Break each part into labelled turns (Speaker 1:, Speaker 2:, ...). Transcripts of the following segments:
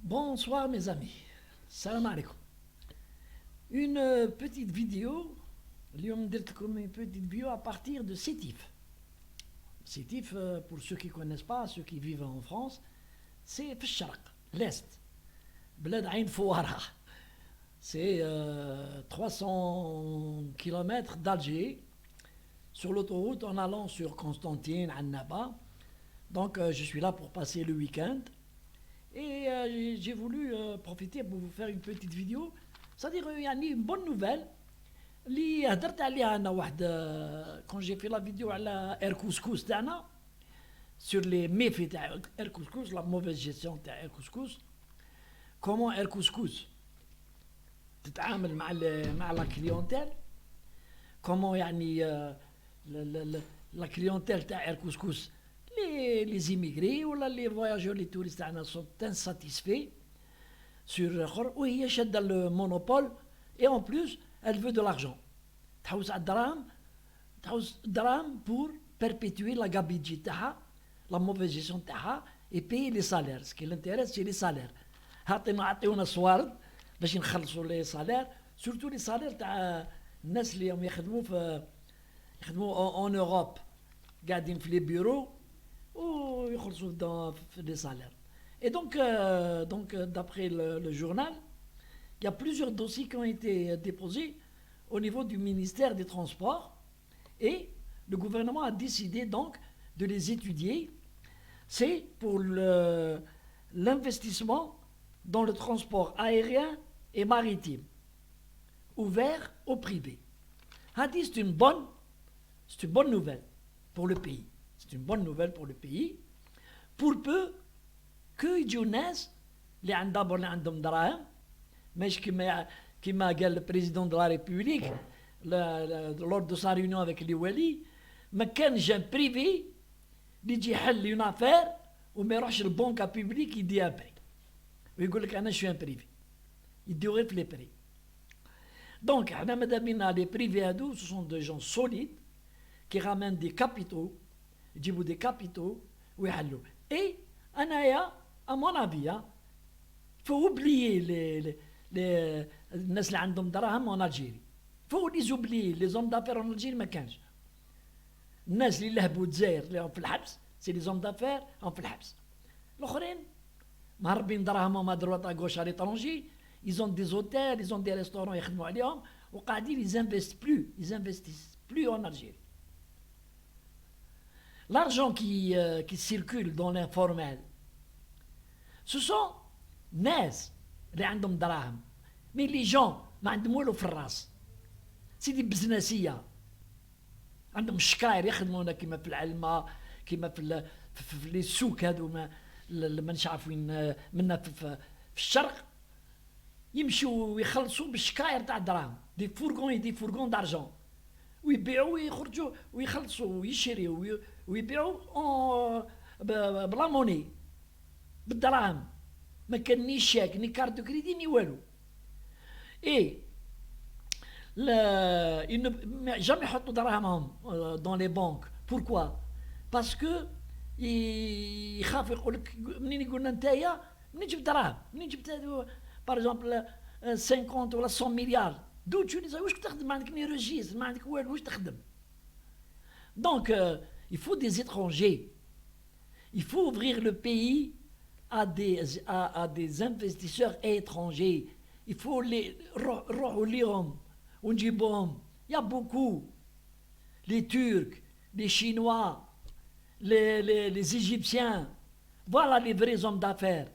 Speaker 1: Bonsoir mes amis, salam alaikum. Une petite vidéo, اليوم درت لكم une petite vidéo à partir de Sétif. Sétif, pour ceux qui ne connaissent pas, ceux qui vivent en France, c'est في الشرق, l'Est, بلاد عين فوارة. C'est 300 km d'Alger, sur l'autoroute en allant sur Constantine, Annaba. Donc je suis là pour passer le week-end. Et j'ai voulu profiter pour vous faire une petite vidéo. C'est-à-dire, il y a une bonne nouvelle. اللي هدرت عليها انا واحد كون جي في لا فيديو على اير كوسكوس تاعنا سور لي ميفي تاع اير كوسكوس لا موفيز جيستيون تاع اير كوسكوس كومون اير كوسكوس تتعامل مع لا كليونتيل كومون يعني لا كليونتيل تاع اير كوسكوس لي زيميغري ولا لي فواياجور لي توريست تاعنا سون انساتيسفي سور اخر وهي شاده المونوبول اي اون بلوس elle veut de l'argent. تحوس على الدراهم تحوس الدراهم pour perpétuer la gabegie تاعها la mauvaise gestion تاعها et payer les salaires. Ce qui l'intéresse c'est les salaires. عطيونا صوارد باش نخلصوا لي salaires surtout les salaires تاع الناس اللي هم يخدموا en Europe قاعدين في لي بيرو ويخلصوا في les salaires. Et donc d'après le journal, il y a plusieurs dossiers qui ont été déposés au niveau du ministère des Transports et le gouvernement a décidé donc de les étudier. C'est pour l'investissement dans le transport aérien et maritime, ouvert au privé. Hadi, c'est une bonne nouvelle pour le pays. C'est une bonne nouvelle pour le pays, pour peu que يجيو ناس اللي عندهم دراهم مش كما قال le président de la République lors de sa réunion avec les Wali ما كانش un privé اللي يجي يحل une affaire وما يروحش البنكة بيبليك يديها بري ويقول لك انا شو ان بريفي يديو غير في لي بري. دونك حنا ماذا بينا لي بريفي هادو ce sont des gens solides qui ramènent des capitaux يجيبوا des capitaux ويحلوا. Et انايا à mon avis faut oublier les الناس اللي عندهم دراهم en Algérie. faut les oublier les hommes d'affaires en Algérie ما كانش. الناس اللي لهبوا الجزائر اللي هم في الحبس سي لي زوم دافير هم في الحبس. الاخرين مهربين دراهمهم هادروا غوش على l'étranger, ils ont des hôtels, ils ont des restaurants يخدموا عليهم وقاعدين ils investissent plus en Algérie. L'argent qui circule dans l'informel, ce sont ناس اللي عندهم دراهم مي لي جون ما عندهم والو في الراس سيدي بزنسيه عندهم شكاير يخدمونا كيما في العلمه كيما في لي سوق هادو ما نش عارف وين منا في الشرق يمشوا ويخلصوا بالشكاير تاع الدراهم دي فورغون دارجون ويبيعوا ويخرجوا ويخلصوا ويشريوا ويبيعوا بلا موني بالدراهم ما كان ني شاك ني كارت كريدي ني والو. اي jamais يحطوا دراهمهم dans les banques. Pourquoi? parce que يخاف يقول لك منين يقول لنا نتايا منين جبت دراهم منين جبت باغ اكزومبل 50 ولا 100 مليار دو تونسي واش تخدم ما عندك ني ريجيستر ما عندك والو واش تخدم. donc il faut des étrangers, il faut ouvrir le pays à des investisseurs étrangers. Il faut les rohulihom, unjibom. Il y a beaucoup. Les Turcs, les Chinois, les Égyptiens. Voilà les vrais hommes d'affaires.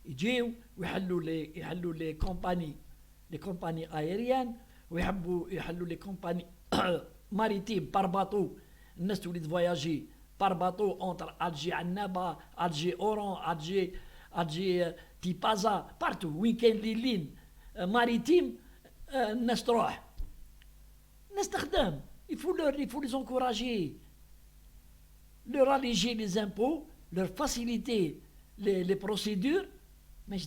Speaker 1: Ils يحلوا les compagnies aériennes ويحلوا les compagnies maritimes par bateau. الناس تولي voyager par bateau entre Alger Annaba, Alger Oran, Alger Tipaza, partout, week-end les lignes maritimes, الناس تروح الناس تخدم. il faut les encourager, leur alléger les impôts, leur faciliter les procédures, mais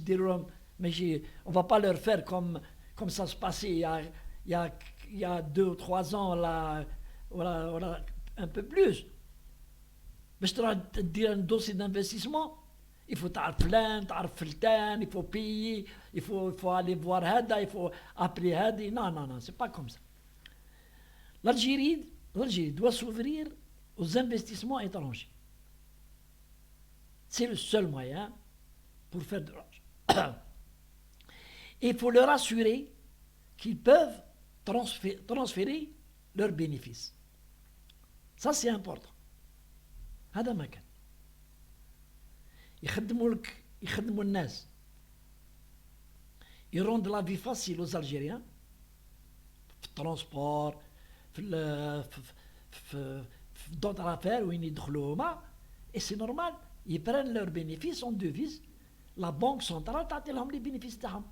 Speaker 1: on va pas leur faire comme ça se passait il y a 2 ou 3 ans là, voilà, un peu plus. باش تدير un dossier d'investissement il faut تعرف فلان تعرف فلتان, il faut payer, il faut aller voir هذا, il faut appeler هذه. Non, non, non, c'est pas comme ça. L'Algérie doit s'ouvrir aux investissements étrangers. C'est le seul moyen pour faire de l'argent. Et il faut leur assurer qu'ils peuvent transférer leurs bénéfices. Ça, c'est important. هذا ما كان. يخدموا الناس. Ils rendent la vie facile aux Algériens. في الترونسبور, في d'autres affaires وين يدخلوا هما. Et c'est normal. Ils prennent leurs bénéfices en devise. La banque centrale تعطي لهم les bénéfices تاعهم.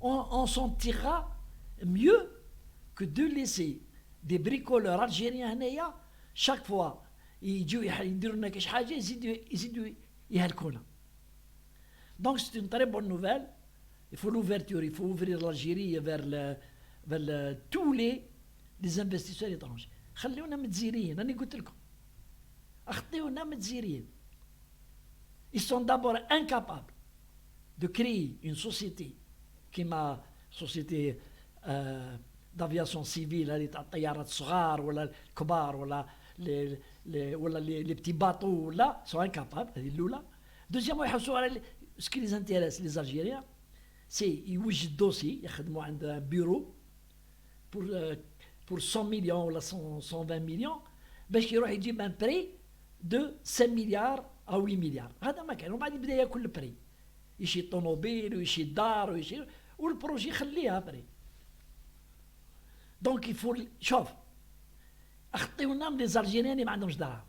Speaker 1: On s'en tirera mieux que de laisser des bricoleurs algériens هنايا chaque fois يجوا يديروا لنا كاش حاجه يزيدوا يهلكونا. Donc c'est une très bonne nouvelle. Il faut l'ouverture, il faut ouvrir l'Algérie vers tous les investisseurs étrangers. خليونا متزيرين, أنا قلت لكم أخطيونا متزيرين. Ils sont d'abord incapables de créer une société qui m'a société d'aviation civile, اللي تاع الطيارات الصغار ولا الكبار ولا les petits bateaux là, sont incapables, هذه الأولى. Deuxièmement, يحوسوا على ce qui les intéresse les Algériens, c'est يوجد dossier يخدموا عند un bureau pour 100 millions ولا 120 millions باش يروح يجيب un prêt de 5 milliards à 8 milliards. هذا ما كان. وبعد يبدا ياكل البري, يشي طوموبيل ويشي دار ويشي والبروجي يخليها بري. دونك يفول شوف اخطيونا من لي زالجيريان اللي ما عندهمش دراهم.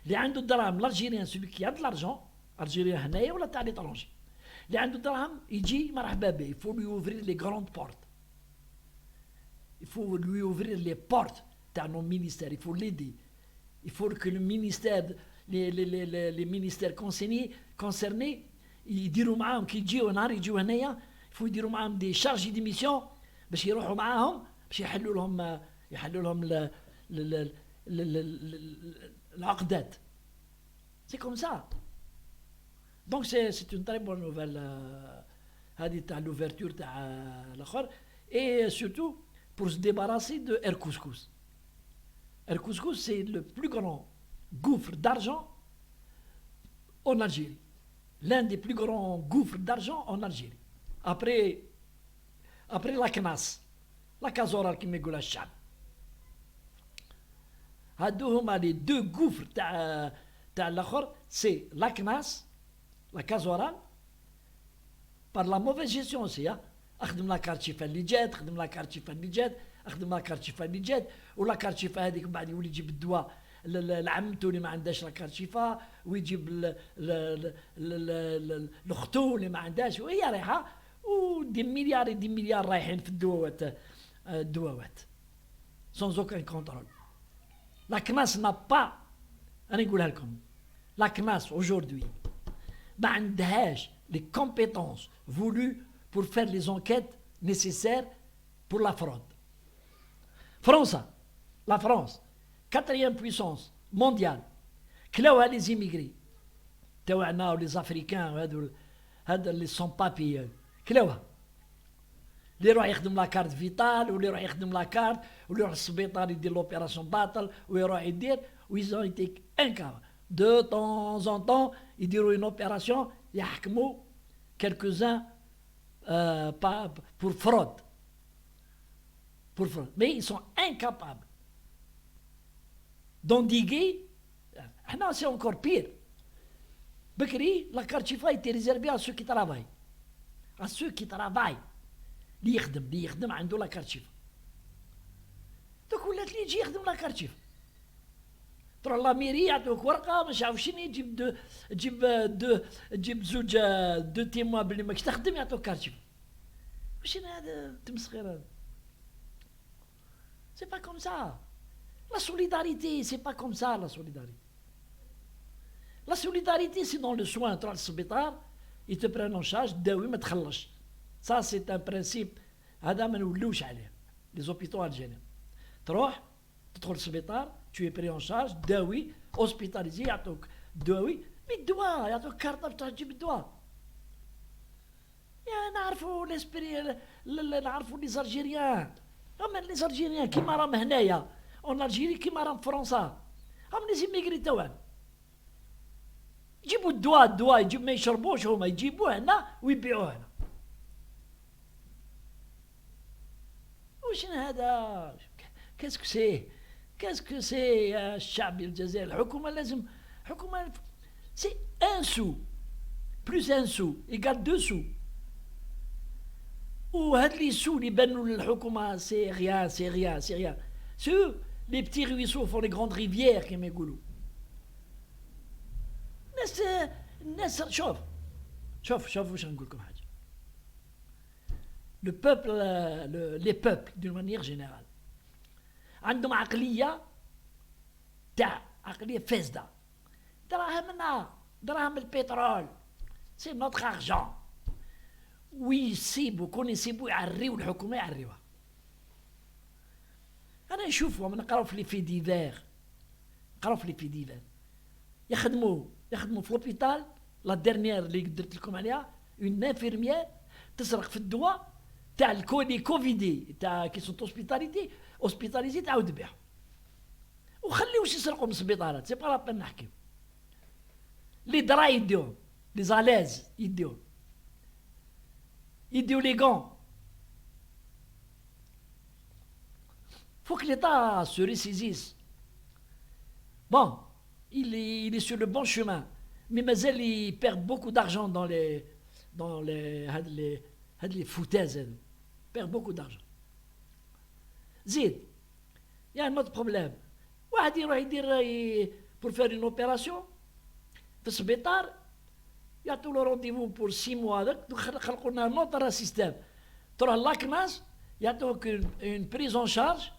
Speaker 1: اللي عنده الدراهم الالجيريان سولي كي عند لارجون الجيريان هنايا ولا تاع ليترونجي. اللي عنده دراهم يجي مرحبا به. يفو لوي اوفرير لي غروند بورت. يفو لوي اوفرير لي بورت تاع نو مينيستير. يفو ليدي. يفو que le ministère les ministères concernés يديروا معاهم كي يجيو نهار يجيو هنايا يفو يديروا معاهم دي شارجي دي ميسيون باش يروحوا معاهم باش يحلوا لهم العقدات. C'est comme ça. Donc c'est une très bonne nouvelle هذه تاع l'ouverture تاع الاخر. Et surtout pour se débarrasser de Air Couscous. Air Couscous, c'est le plus grand gouffre d'argent en Algérie. L'un des plus grands gouffres d'argent en Algérie. Après la CNAS, la Cazoral qui m'égoule à Chab. Les deux gouffres تاع الاخر, c'est la CNAS, la Cazoral, par la mauvaise gestion aussi. اخدم لا كارت شيفا اللي جات, خدم لا كارت شيفا اللي جات, اخدم لا كارت شيفا اللي جات, ولا كارت شيفا هذيك بعد يولي يجيب الدواء لعمته اللي ما عندهاش لا كارت شيفا, ويجيب لختو اللي ما عندهاش, وهي رايحه ودي مليار رايحين في الدواوات sans aucun contrôle. La CNAS n'a pas, انا نقولها لكم, la CNAS aujourd'hui ما عندهاش les compétences voulues pour faire les enquêtes nécessaires pour la fraude. La France, 4e puissance mondiale, كلاوها les immigrés تاعنا les Africains هذا les sans papiers كلاوها, اللي يروح يخدم لا كارت فيتال واللي يروح يخدم لا كارت واللي يروح للسبيطار يدير لوبيراسيون باطل ويروح يدير ils ont été incapables de temps en temps يديروا une opération يحكموا quelques-uns pour fraude. Mais ils sont incapables d'endiguer. C'est encore pire. Bekri, la carte chiffre était réservée à ceux qui travaillent. À ceux qui travaillent. اللي يخدم عنده la carte chiffre. Donc ولات اللي يجي يخدم la carte chiffre. تروح لا ميري يعطوك ورقه مش عارف شنو, تجيب زوج دو تيموا باللي ماكش تخدم يعطوك كارتشيف. واش هذا تمسخير هذا؟ سي با كوم سا. لا سوليداريتي سي با كوم سا. لا سوليداريتي سي دون لو سوان. تروح للسبيطار يت بران اون شارج داوي ما تخلصش. سا سي ان برانسيب هذا ما نولوش عليه لي زوبيتو الجيريان. تروح تدخل للسبيطار tu es pris en charge, داوي, hospitalisé, يعطوك داوي, بالدواء يعطوك كارطة بتاع تجيب الدواء. يا نعرفوا ليسبري، نعرفوا لي زالجيريان، اما لي زالجيريان كيما راهم هنايا اون الجيري كيما راهم فرنسا، هم لي زيميغري توان يجيبوا الدواء يجيب ما يشربوش هما، يجيبوه هنا ويبيعوه هنا. وش هذا؟ كاسكو سي الشعب الجزائري؟ الحكومة لازم حكومة سي ان سو بلوس ان سو ايكال دو سو، وهاد لي سو اللي بانوا للحكومة سي ريان سي ريان سي ريان. سو لي بتي رويسو فور لي غروند ريفيير كيما يقولوا. الناس شوف واش نقول لكم حاجة. لو بوبل لي بوبل دون مانيير جينيرال عندهم عقلية تاع عقلية فاسدة. دراهمنا دراهم البترول سي نوتر ارجون، ويسيبوا كون يسيبوا يعريوا الحكومة يعريوها. أنا نشوفهم نقراو في لي في ديفير، نقراو في لي في ديفير يخدموا في لوبيتال. لا ديرنيير اللي درت لكم عليها اون انفيرميير تسرق في الدواء تاع لي كوفيدي تاع كي سون اوسبيتاليزي تعاود تبيعهم، وخليوش يسرقوا من السبيطارات. سي با لابين نحكيو. لي درا يديوهم، لي زالاز يديو لي غون. Faut que l'État se ressaisisse. Bon, il est sur le bon chemin, mais Mazel il perd beaucoup d'argent dans les foutaises. Il perd beaucoup d'argent. Zid, il y a un autre problème. واحد يروح يدير pour faire une opération في السبيطار، يعطوا له رونديفو بور 6 mois. هذاك خلقوا لنا نوتر سيستيم. تروح لاكناس يعطوك une prise en charge.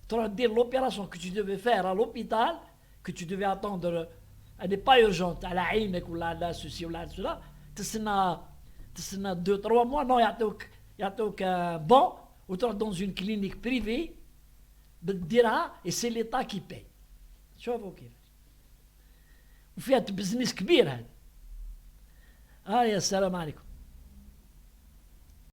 Speaker 1: Tu vas dire l'opération que tu devais faire à l'hôpital, que tu devais attendre, elle n'est pas urgente, à la عينك ولا là ceci ou là cela, تستنى 2-3 mois. Non, يعطوك bon, ou tu vas dans une clinique privée بتديرها et c'est l'État qui paye. شوفوا كيف وفيها بزنس كبير هذا. السلام عليكم.